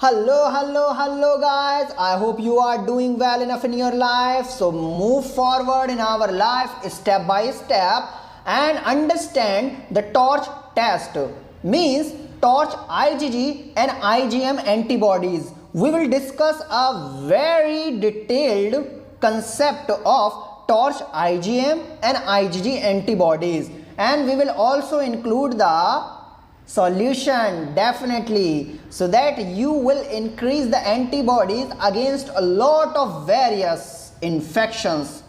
Hello guys. I hope you are doing well enough in your life. So move forward in our life step by step and understand the torch test. Means torch IgG and IgM antibodies. We will discuss a very detailed concept of torch IgM and IgG antibodies, and we will also include the solution definitely, so that you will increase the antibodies against a lot of various infections,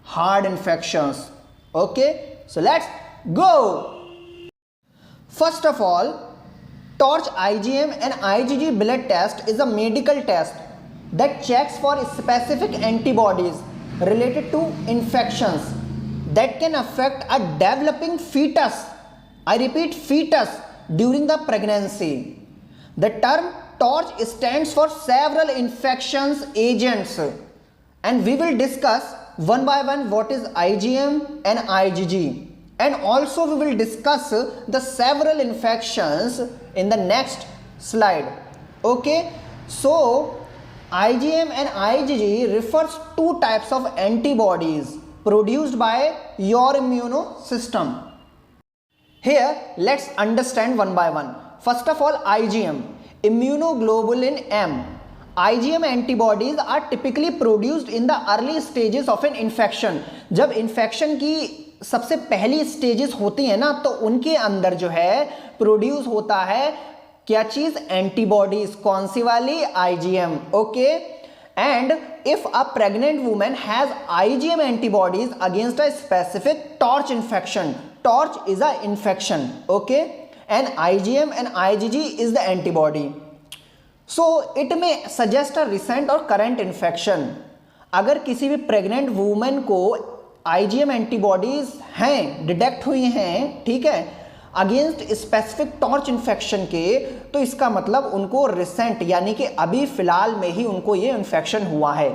hard infections. Okay, so let's go. First of all, torch IgM and IgG blood test is a medical test that checks for specific antibodies related to infections that can affect a developing fetus. I repeat, fetus during the pregnancy. The term torch stands for several infections agents, and we will discuss one by one what is IgM and IgG, and also we will discuss the several infections in the next slide. Okay, so IgM and IgG refers two types of antibodies produced by your immune system. Here, let's understand one by one. First of all, IgM, immunoglobulin M. IgM antibodies are typically produced in the early stages of an infection. जब infection की सबसे पहली stages होती है ना, तो उनके अंदर जो है produce होता है क्या चीज? Antibodies. कौन सी वाली? IgM. Okay. And if a pregnant woman has IgM antibodies against a specific torch infection, torch is a infection, okay, and IgM and IgG is the antibody, so it may suggest a recent or current infection. अगर किसी भी pregnant woman को IgM antibodies हैं, detect हुई हैं, ठीक है, against specific torch infection के, तो इसका मतलब उनको रिसेंट यानी कि अभी फिलहाल में ही उनको ये इन्फेक्शन हुआ है.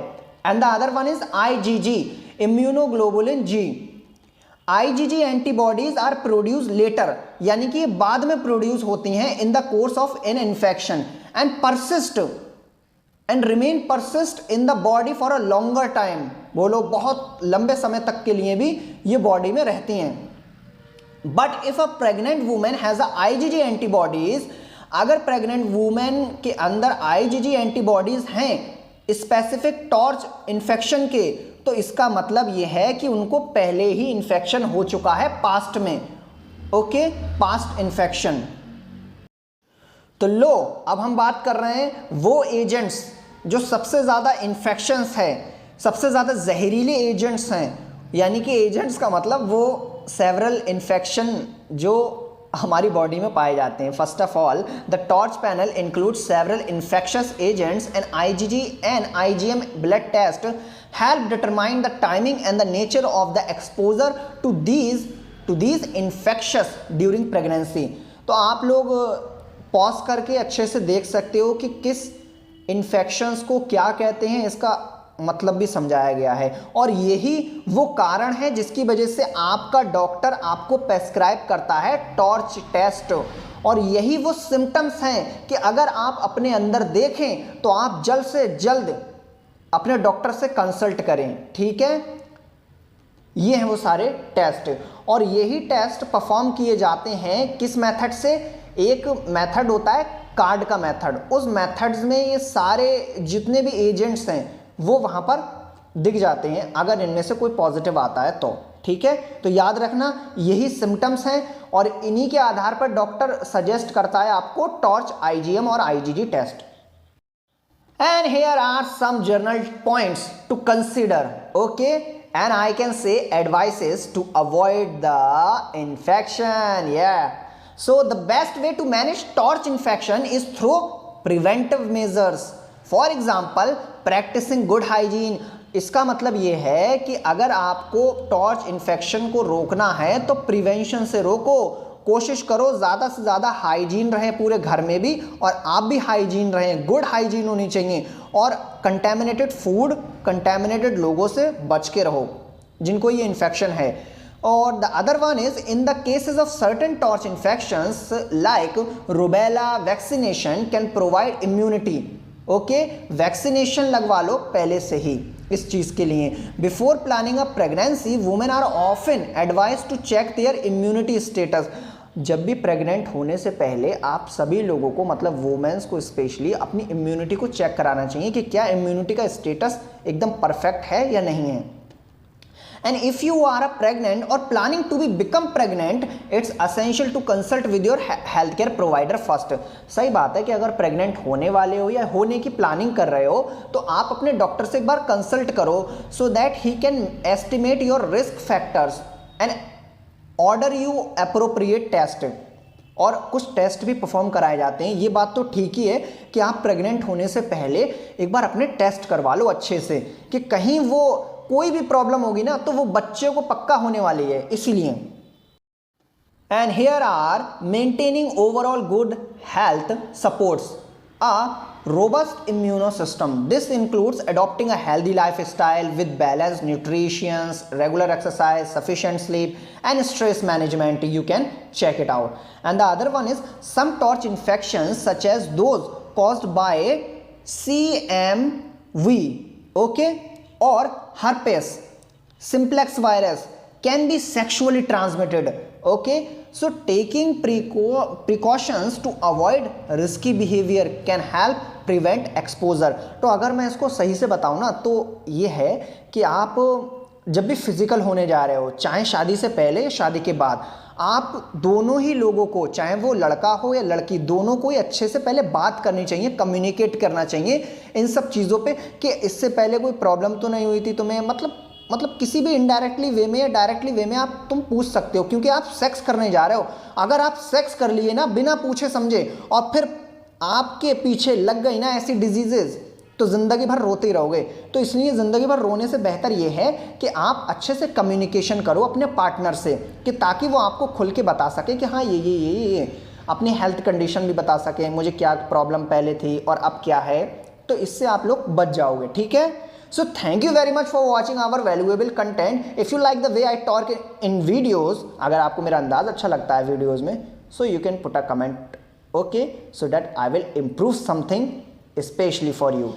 And the other one is IgG, immunoglobulin G. IgG antibodies are produce later, यानी कि ये बाद में प्रोड्यूस होती हैं in the course of an infection and persist and remain persist in the body for a longer time. वो लोग बहुत लंबे समय तक के लिए भी ये बॉडी में रहती हैं. But if a pregnant women has a IgG antibodies, अगर प्रेग्नेंट वुमेन के अंदर IgG एंटीबॉडीज हैं स्पेसिफिक टॉर्च इन्फेक्शन के, तो इसका मतलब यह है कि उनको पहले ही इन्फेक्शन हो चुका है पास्ट में. Okay, past infection. तो लो, अब हम बात कर रहे हैं वो एजेंट्स जो सबसे ज़्यादा इन्फेक्शंस है, सबसे ज़्यादा जहरीले एजेंट्स हैं. यानी कि एजेंट्स का मतलब वो सेवरल इन्फेक्शन जो हमारी बॉडी में पाए जाते हैं. First of all, the torch panel include several infectious agents and IgG and IgM blood test help determine the timing and the nature of the exposure to these infectious during pregnancy. तो आप लोग pause करके अच्छे से देख सकते हो कि किस इन्फेक्शंस को क्या कहते हैं, इसका मतलब भी समझाया गया है. और यही वो कारण है जिसकी वजह से आपका डॉक्टर आपको प्रेस्क्राइब करता है टॉर्च टेस्ट. और यही वो सिम्टम्स हैं कि अगर आप अपने अंदर देखें तो आप जल्द से जल्द अपने डॉक्टर से कंसल्ट करें. ठीक है, ये हैं वो सारे टेस्ट. और यही टेस्ट परफॉर्म किए जाते हैं किस मेथड से? एक मेथड होता है कार्ड का मेथड. उस मेथड्स में ये सारे जितने भी एजेंट्स हैं वो वहां पर दिख जाते हैं अगर इनमें से कोई पॉजिटिव आता है तो. ठीक है, तो याद रखना यही सिम्टम्स हैं और इन्हीं के आधार पर डॉक्टर सजेस्ट करता है आपको टॉर्च IgM और IgG test. And here are some journal points to consider. Okay, and I can say advices to avoid the infection. Yeah, so the best way to manage torch infection is through preventive measures. For example, practicing good hygiene. इसका मतलब ये है कि अगर आपको torch infection को रोकना है तो प्रिवेंशन से रोको. कोशिश करो ज़्यादा से ज़्यादा हाइजीन रहे पूरे घर में भी, और आप भी हाइजीन रहें. गुड हाइजीन होनी चाहिए. और कंटेमिनेटेड फूड, कंटेमिनेटेड लोगों से बच के रहो जिनको ये इन्फेक्शन है. Or the other one is in the cases of certain torch infections like rubella, vaccination can provide immunity. ओके, वैक्सीनेशन लगवा लो पहले से ही इस चीज के लिए. Before planning a pregnancy women are often advise to check their immunity status. जब भी प्रेग्नेंट होने से पहले आप सभी लोगों को, मतलब वुमेन्स को स्पेशली, अपनी इम्यूनिटी को चेक कराना चाहिए कि क्या इम्यूनिटी का स्टेटस एकदम परफेक्ट है या नहीं है. And if you are pregnant or planning to become pregnant, it's essential to consult with your healthcare provider first. सही बात है कि अगर प्रेग्नेंट होने वाले हो या होने की प्लानिंग कर रहे हो तो आप अपने डॉक्टर से एक बार कंसल्ट करो, so that he can estimate your risk factors and order you appropriate test. और कुछ टेस्ट भी परफॉर्म कराए जाते हैं. ये बात तो ठीक ही है कि आप प्रेग्नेंट होने से पहले एक बार अपने टेस्ट करवा लो अच्छे से, कि कहीं वो कोई भी प्रॉब्लम होगी ना तो वो बच्चे को पक्का होने वाली है, इसीलिए. And here are maintaining overall good health supports a robust immune system. This includes adopting a healthy lifestyle with balanced nutrition, regular exercise, sufficient sleep, and stress management. You can check it out. And the other one is some torch infections such as those caused by CMV, okay, or herpes simplex virus can be sexually transmitted. Okay, so taking precautions to avoid risky behavior can help prevent exposure. तो अगर मैं इसको सही से बताऊं ना तो ये है कि आप जब भी फिजिकल होने जा रहे हो, चाहे शादी से पहले या शादी के बाद, आप दोनों ही लोगों को, चाहे वो लड़का हो या लड़की, दोनों को ही अच्छे से पहले बात करनी चाहिए, कम्युनिकेट करना चाहिए इन सब चीज़ों पे कि इससे पहले कोई प्रॉब्लम तो नहीं हुई थी तुम्हें. मतलब किसी भी इनडायरेक्टली वे में या डायरेक्टली वे में आप तुम पूछ सकते हो, क्योंकि आप सेक्स करने जा रहे हो. अगर आप सेक्स कर लिए ना बिना पूछे समझे और फिर आपके पीछे लग गई ना ऐसी डिजीजेज, तो ज़िंदगी भर रोते ही रहोगे. तो इसलिए ज़िंदगी भर रोने से बेहतर ये है कि आप अच्छे से कम्युनिकेशन करो अपने पार्टनर से, कि ताकि वो आपको खुल के बता सके कि हाँ ये अपनी हेल्थ कंडीशन भी बता सके, मुझे क्या प्रॉब्लम पहले थी और अब क्या है. तो इससे आप लोग बच जाओगे. ठीक है. So thank you very much for watching our valuable content. If you like the way I talk in videos, अगर आपको मेरा अंदाज अच्छा लगता है वीडियोस में, so you can put a comment, okay, so that I will improve something especially for you.